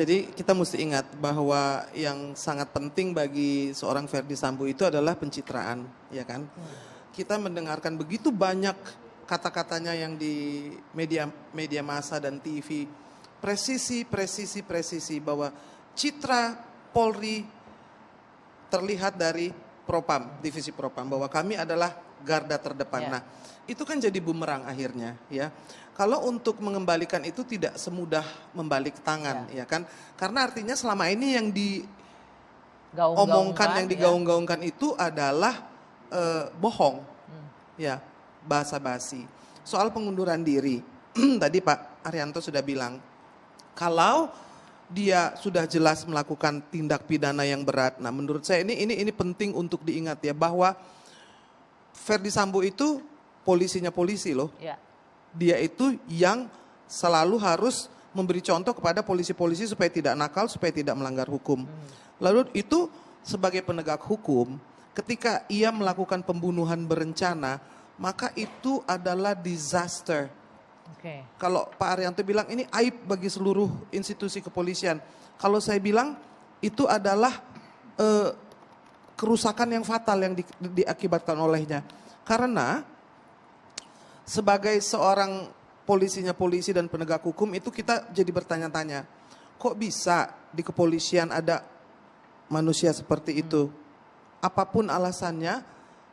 Jadi kita mesti ingat bahwa yang sangat penting bagi seorang Ferdy Sambo itu adalah pencitraan, ya kan? Kita mendengarkan begitu banyak kata-katanya yang di media massa dan TV, presisi bahwa citra Polri terlihat dari Propam, divisi Propam, bahwa kami adalah garda terdepan. Nah, itu kan jadi bumerang akhirnya, ya. Kalau untuk mengembalikan itu tidak semudah membalik tangan, ya kan? Karena artinya selama ini yang diomongkan, yang digaung-gaungkan itu adalah bohong, ya, basa-basi. Soal pengunduran diri, tadi Pak Arianto sudah bilang, kalau dia sudah jelas melakukan tindak pidana yang berat. Nah, menurut saya ini penting untuk diingat ya, bahwa Ferdy Sambo itu polisinya polisi loh. Ya. Dia itu yang selalu harus memberi contoh kepada polisi-polisi supaya tidak nakal, supaya tidak melanggar hukum. Lalu itu sebagai penegak hukum, ketika ia melakukan pembunuhan berencana, maka itu adalah disaster. Kalau Pak Arianto bilang ini aib bagi seluruh institusi kepolisian. Kalau saya bilang itu adalah kerusakan yang fatal yang diakibatkan olehnya. Karena sebagai seorang polisinya polisi dan penegak hukum itu kita jadi bertanya-tanya, kok bisa di kepolisian ada manusia seperti itu? Apapun alasannya,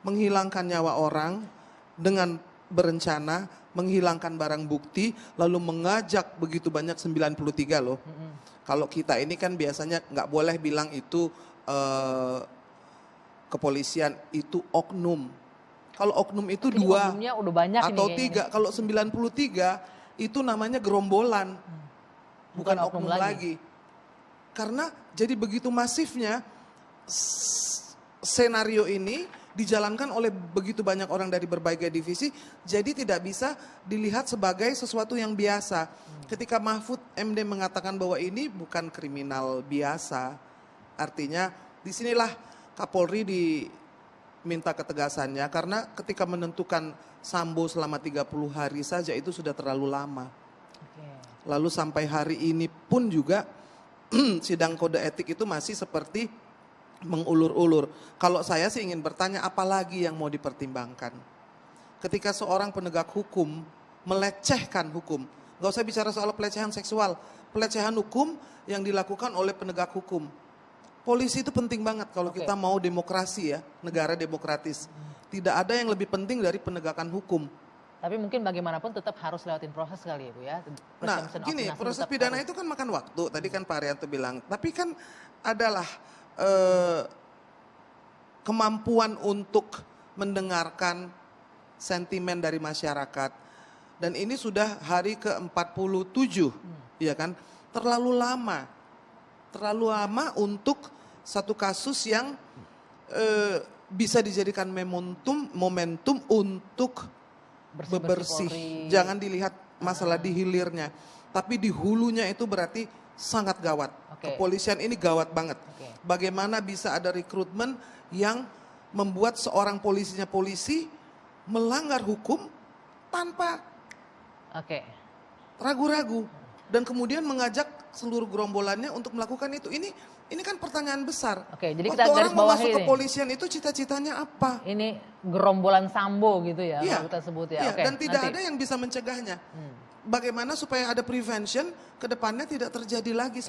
menghilangkan nyawa orang dengan berencana, menghilangkan barang bukti, lalu mengajak begitu banyak 93 loh. Kalau kita ini kan biasanya nggak boleh bilang itu kepolisian, itu oknum. Kalau oknum itu mungkin 2 udah banyak atau 3, kalau 93 itu namanya gerombolan, bukan oknum lagi. Karena jadi begitu masifnya senario ini dijalankan oleh begitu banyak orang dari berbagai divisi, jadi tidak bisa dilihat sebagai sesuatu yang biasa. Ketika Mahfud MD mengatakan bahwa ini bukan kriminal biasa, artinya disinilah Kapolri diminta ketegasannya, karena ketika menentukan Sambo selama 30 hari saja itu sudah terlalu lama. Lalu sampai hari ini pun juga sidang kode etik itu masih seperti mengulur-ulur. Kalau saya sih ingin bertanya, apalagi yang mau dipertimbangkan? Ketika seorang penegak hukum melecehkan hukum, nggak usah bicara soal pelecehan seksual, pelecehan hukum yang dilakukan oleh penegak hukum. Polisi itu penting banget kalau kita mau demokrasi ya, negara demokratis. Tidak ada yang lebih penting dari penegakan hukum. Tapi mungkin bagaimanapun tetap harus lewatin proses kali ya Bu ya. Nah gini, proses pidana itu kan makan waktu, tadi kan Pak Arianto bilang. Tapi kan adalah kemampuan untuk mendengarkan sentimen dari masyarakat. Dan ini sudah hari ke-47, ya kan? Terlalu lama untuk satu kasus yang bisa dijadikan momentum untuk bebersih. Jangan dilihat masalah di hilirnya, tapi di hulunya itu berarti sangat gawat. Kepolisian ini gawat banget. Bagaimana bisa ada rekrutmen yang membuat seorang polisinya polisi melanggar hukum tanpa ragu-ragu, dan kemudian mengajak seluruh gerombolannya untuk melakukan itu. Ini kan pertanyaan besar. Jadi waktu kita orang mau masuk ini. kepolisian itu cita-citanya apa? Ini gerombolan Sambo gitu ya, kalau kita sebut ya. Dan tidak ada yang bisa mencegahnya. Bagaimana supaya ada prevention ke depannya tidak terjadi lagi.